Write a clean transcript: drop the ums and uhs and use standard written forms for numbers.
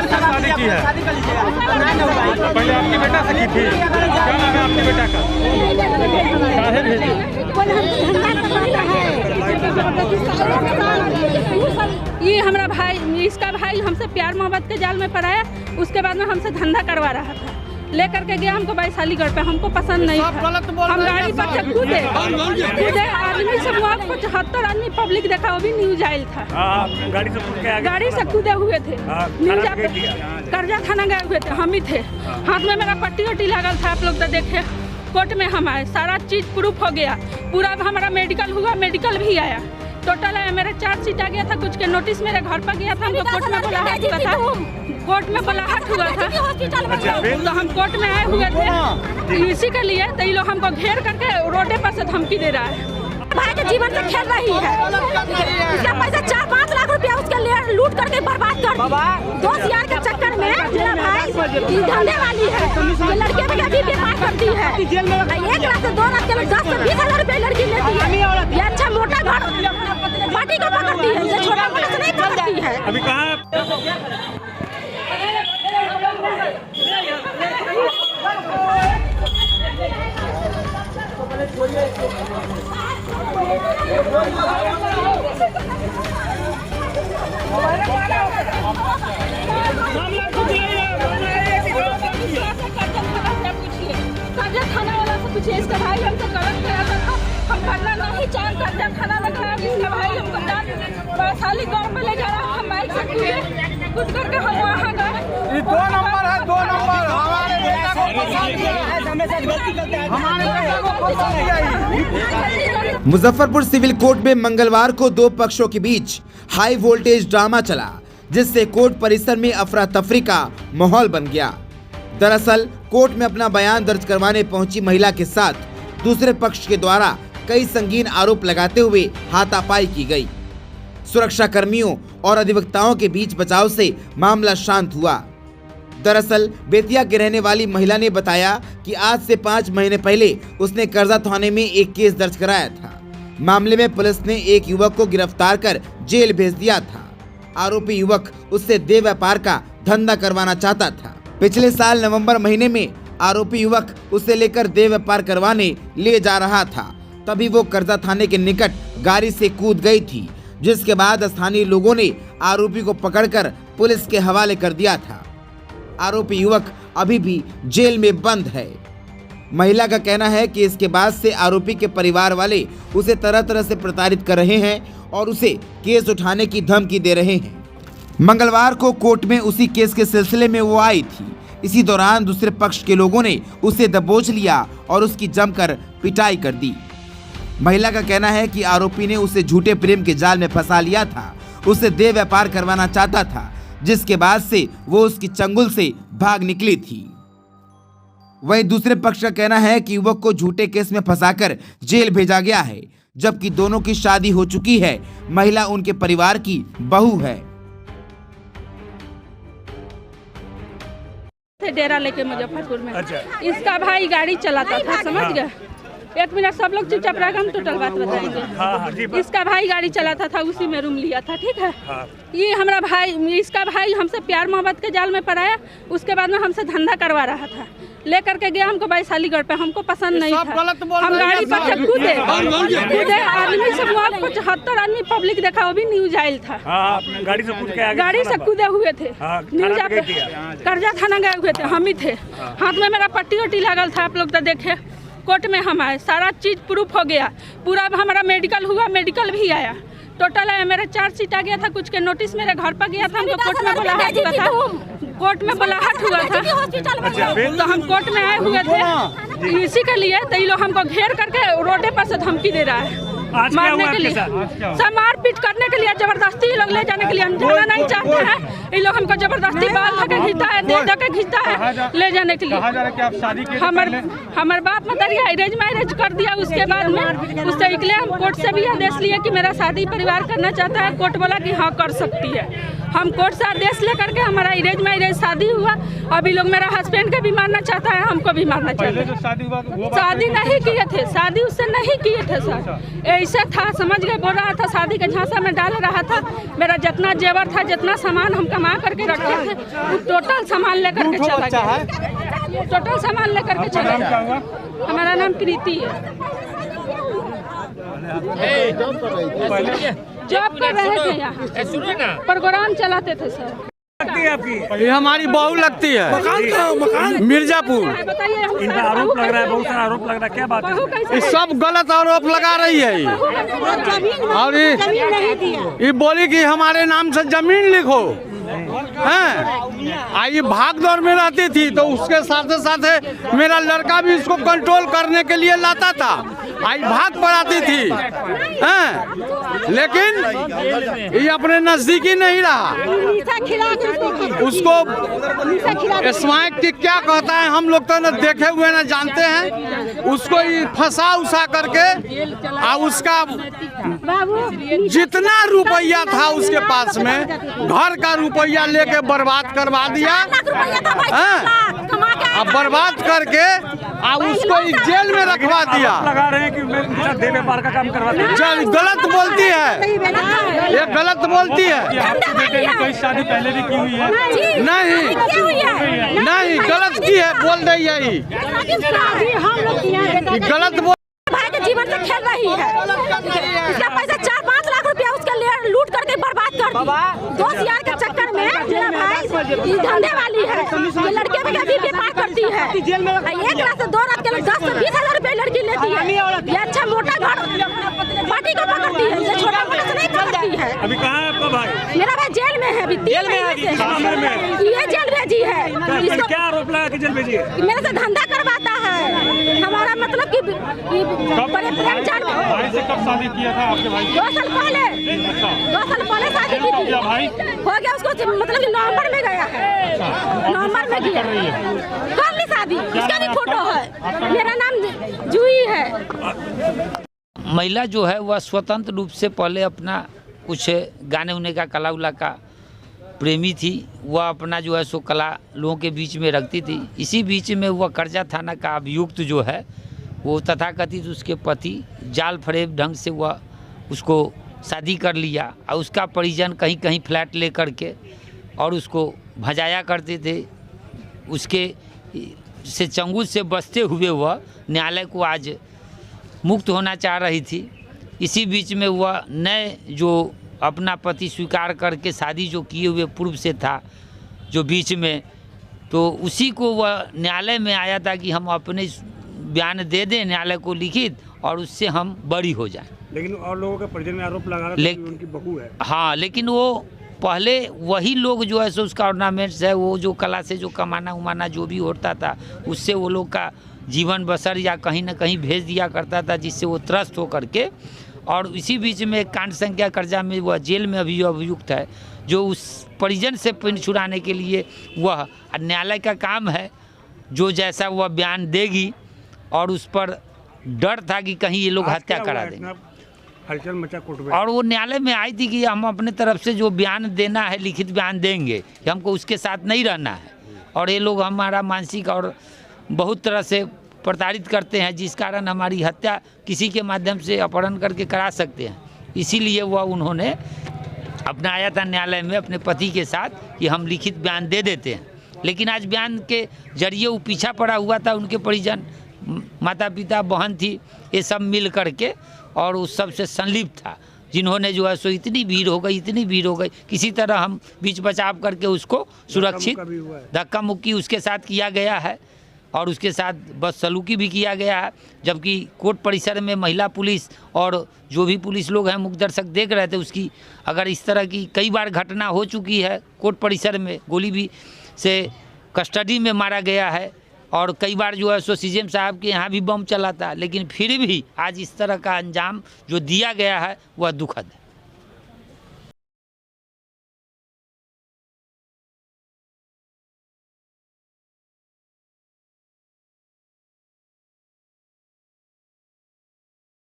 शादी की है पहले आपकी बेटा से की थी, क्या नाम है आपके बेटा का? काहे भेजी? ये हमारा भाई, इसका भाई हमसे प्यार मोहब्बत के जाल में पड़ाया, उसके बाद में हमसे धंधा करवा रहा था, लेकर के गया हमको वैशालीगढ़ पे, हमको पसंद नहीं था। हम गाड़ी पर से कूदे आदमी से 75 आदमी पब्लिक देखा, वो भी न्यूज आयल था। गाड़ी से कूदे हुए थे, कर्जा थाना गए हुए थे, हम ही थे। हाथ में मेरा पट्टी वट्टी लगल था, आप लोग तो देखे। कोर्ट में हम आए, सारा चीज प्रूफ हो गया, पूरा हमारा मेडिकल हुआ, मेडिकल भी आया, टोटल है मेरा 4 सीट आ गया था। कुछ के नोटिस मेरे घर पर गया था, हमको कोर्ट में बुलाहट हुआ था, कोर्ट में बुलाहट हुआ था, तो हम कोर्ट में आए हुए थे इसी के लिए। तो ये लोग हमको घेर करके रोडे पर से धमकी दे रहा है। भाई के जीवन से खेल रही है, इसका पैसा 4-5 लाख रुपया उसके लिए लूट करके बर्बाद कर दी। दोस्त यार के चक्कर में मेरा भाई धंधे वाली है, लड़के में भी व्यापार करती है। 1 लाख से 2 लाख के 10 से 20 हजार रुपये लड़की लेती है। ये अच्छा मोटा घर पार्टी को पकड़ती है, ये छोटा मोटा से नहीं पकड़ती है। अभी कहाँ थाना वाला से पूछिए, इसका भाई हमसे गलत किया था, हम करना नहीं चाह करते। थाना में खड़ा इसका भाई हमको वैशालीगढ़ में ले जा रहा, हम बाइक से कूद करके हम वहाँ गए। 2 नंबर है, 2 नंबर हमारे बेटा को पसंद नहीं। मुजफ्फरपुर सिविल कोर्ट में मंगलवार को 2 पक्षों के बीच हाई वोल्टेज ड्रामा चला, जिससे कोर्ट परिसर में अफरा तफरी का माहौल बन गया। दरअसल कोर्ट में अपना बयान दर्ज करवाने पहुंची महिला के साथ दूसरे पक्ष के द्वारा कई संगीन आरोप लगाते हुए हाथापाई की गई। सुरक्षा कर्मियों और अधिवक्ताओं के बीच बचाव से मामला शांत हुआ। दरअसल बेतिया के रहने वाली महिला ने बताया कि आज से 5 महीने पहले उसने कर्जा थाने में एक केस दर्ज कराया था। मामले में पुलिस ने एक युवक को गिरफ्तार कर जेल भेज दिया था। आरोपी युवक उससे देह व्यापार का धंधा करवाना चाहता था। पिछले साल नवंबर महीने में आरोपी युवक उसे लेकर देह व्यापार करवाने ले जा रहा था, तभी वो कर्जा थाने के निकट गाड़ी से कूद गई थी, जिसके बाद स्थानीय लोगों ने आरोपी को पकड़कर पुलिस के हवाले कर दिया था। आरोपी युवक अभी भी जेल में बंद है। महिला का कहना है कि इसके बाद से आरोपी के परिवार वाले उसे तरह तरह से प्रताड़ित कर रहे हैं और उसे केस उठाने की धमकी दे रहे हैं। मंगलवार को कोर्ट में उसी केस के सिलसिले में वो आई थी। इसी दौरान दूसरे पक्ष के लोगों ने उसे दबोच लिया और उसकी जमकर पिटाई कर दी। महिला का कहना है कि आरोपी ने उसे झूठे प्रेम के जाल में फंसा लिया था, उसे देह व्यापार करवाना चाहता था, जिसके बाद से वो उसकी चंगुल से भाग निकली थी। वहीं दूसरे पक्ष का कहना है कि युवक को झूठे केस में फंसाकर जेल भेजा गया है, जबकि दोनों की शादी हो चुकी है। महिला उनके परिवार की बहू है। डेरा लेके मुजफ्फरपुर में इसका भाई गाड़ी चलाता था, समझ गए। 1 मिनट सब लोग चुपचाप रहेगा, हम टोटल बात बताएंगे। इसका भाई गाड़ी चलाता था, उसी में रूम लिया था, ठीक है। ये हमारा भाई, इसका भाई हमसे प्यार मोहब्बत के जाल में पड़ाया, उसके बाद में हमसे धंधा करवा रहा था, लेकर के गया हमको वैशालीगढ़ पे, हमको पसंद नहीं था। हम गाड़ी पर से कूदे आदमी से 75 आदमी पब्लिक देखा, वो भी न्यूज आयल था। गाड़ी से कूदे हुए थे, कर्जा थाना गए हुए थे, हम ही थे। हाथ में मेरा पट्टी वट्टी लगल था, आप लोग तो देखे। कोर्ट में हम आए, सारा चीज प्रूफ हो गया, पूरा हमारा मेडिकल हुआ, मेडिकल भी आया, टोटल है मेरा 4 सीट आ गया था। कुछ के नोटिस मेरे घर पर गया था, हमको कोर्ट में बुलाहट हुआ था, कोर्ट में बुलाहट हुआ था, तो हम कोर्ट में आए हुए थे इसी के लिए। तो ये लोग हमको घेर करके रोडे पर से धमकी दे रहा है, मारने के लिए, सब मारपीट करने के लिए, जबरदस्ती लोग ले जाने के लिए। हम जाना नहीं चाहते हैं, ये लोग हमको जबरदस्ती बाल धके खींचता है, दे धके खींचता है ले जाने के लिए। हमारे बाप मतरिया अरेंज मैरिज कर दिया, उसके बाद में उससे निकले। हम कोर्ट से भी आदेश लिए कि मेरा शादी परिवार करना चाहता है, कोर्ट बोला कि हाँ कर सकती है। हम कोर्ट से आदेश लेकर के हमारा अरेंज मैरिज शादी हुआ। अभी लोग मेरा हस्बैंड को भी मारना चाहता है, हमको भी मारना चाहता है। शादी नहीं किए थे, शादी उससे नहीं किए थे सर, ऐसा था समझ गए, बोल रहा था शादी के झांसा में डाल रहा था। मेरा जितना जेवर था, जितना सामान हम कमा करके रखे थे, वो टोटल सामान लेकर के चला गया। टोटल सामान लेकर के चला गया। हमारा नाम प्रीति है। जॉब कर रहे थे यहाँ, प्रोग्राम चलाते थे सर। ये हमारी बहू लगती है। मकान मिर्जापुर। इनका आरोप लग रहा है, बहुत सारा आरोप लग रहा है, क्या बात है? ये सब गलत आरोप लगा रही है ये। और ये बोली कि हमारे नाम से जमीन लिखो हैं। आई भाग दौड़ में रहती थी तो उसके साथ साथ मेरा लड़का भी इसको कंट्रोल करने के लिए लाता था। आई भाग पड़ाती थी हैं, लेकिन ये अपने नजदीकी नहीं रहा। उसको स्मैक की क्या कहता है, हम लोग तो न देखे हुए न जानते हैं। उसको फंसा उसा करके और उसका जितना रुपया था उसके पास में, घर का रुपया लेके बर्बाद करवा दिया। अब बर्बाद करके और उसको जेल में रखवा दिया। लगा रहे हैं कि मैं दे व्यापार का काम करवाते हैं। गलत बोलती है, ये गलत बोलती है। आपके बेटे ने कोई शादी पहले भी की हुई है? नहीं गलत की है, बोल रही है ये गलत बोल। भाई के जीवन से खेल रही है। इसका पैसा 4-5 लाख रुपया उसके लिए लूट करके बर्बाद कर दी। दोस्त यार के चक्कर में मेरा भाई ये धंधे वाली है, ये लड़के में भी व्यापार करती है। 1 लाख से 2 लाख के 10 से 20 हजार रुपए लड़की लेती है। ये अच्छा मोटा घर पार्टी को पकड़ती है, ये छोटा मोटा से नहीं पकड़ती है। अभी कहाँ है आपका भाई? मेरा भाई जेल में है, अभी 3 महीने से ये जेल भेजी है। इसको क्या आरोप लगा कि जेल भेजी है? मेरे से धंधा करवाता है। हमारा मतलब कि बड़े प्रेम जान भाई से कब शादी किया था आपके भाई? 2 साल पहले। 2 साल पहले शादी की थी। भाई हो गया उसको, मतलब कि नवंबर में गया है। नवंबर में गया कर ली शादी। इसका भी फोटो है। मेरा नाम जूही है। महिला जो है वह स्वतंत्र रूप से पहले अपना कुछ गाने उने का कला उला का प्रेमी थी। वह अपना जो है सो कला लोगों के बीच में रखती थी। इसी बीच में वह करजा थाना का अभियुक्त जो है वो तथाकथित उसके पति जाल फरेब ढंग से वह उसको शादी कर लिया और उसका परिजन कहीं कहीं फ्लैट ले करके और उसको भजाया करते थे। उसके से चंगुल से बचते हुए वह न्यायालय को आज मुक्त होना चाह रही थी। इसी बीच में वह नए जो अपना पति स्वीकार करके शादी जो किए हुए पूर्व से था जो बीच में, तो उसी को वह न्यायालय में आया था कि हम अपने बयान दे दें न्यायालय को लिखित और उससे हम बरी हो जाएं। लेकिन और लोगों के परिजन में आरोप लगा रहा था कि उनकी बहू है। हाँ, लेकिन वो पहले वही लोग जो है सो उसका ऑर्नामेंट्स है, वो जो कला से जो कमाना उमाना जो भी होता था उससे वो लोग का जीवन बसर या कहीं ना कहीं भेज दिया करता था, जिससे वो त्रस्त होकर के। और इसी बीच में कांड संख्या कर्जा में वह जेल में अभी अभियुक्त है, जो उस परिजन से पिंड छुड़ाने के लिए वह न्यायालय का काम है जो जैसा वह बयान देगी। और उस पर डर था कि कहीं ये लोग हत्या करा देंगे। हलचल मचा कोर्ट में और वो न्यायालय में आई थी कि हम अपने तरफ से जो बयान देना है लिखित बयान देंगे, कि हमको उसके साथ नहीं रहना है। और ये लोग हमारा मानसिक और बहुत तरह से प्रताड़ित करते हैं, जिस कारण हमारी हत्या किसी के माध्यम से अपहरण करके करा सकते हैं। इसीलिए वह उन्होंने अपना आया था न्यायालय में अपने पति के साथ कि हम लिखित बयान दे देते हैं। लेकिन आज बयान के जरिए वो पीछा पड़ा हुआ था, उनके परिजन माता पिता बहन थी, ये सब मिल करके और उस सब से संलिप्त था, जिन्होंने जो है सो इतनी भीड़ हो गई, किसी तरह हम बीच बचाव करके उसको सुरक्षित धक्का मुक्की उसके साथ किया गया है और उसके साथ बदसलूकी भी किया गया है। जबकि कोर्ट परिसर में महिला पुलिस और जो भी पुलिस लोग हैं मुख्य दर्शक देख रहे थे, उसकी अगर इस तरह की कई बार घटना हो चुकी है। कोर्ट परिसर में गोली भी से कस्टडी में मारा गया है और कई बार जो है सो सीएम साहब के यहाँ भी बम चला था, लेकिन फिर भी आज इस तरह का अंजाम जो दिया गया है वह दुखद है।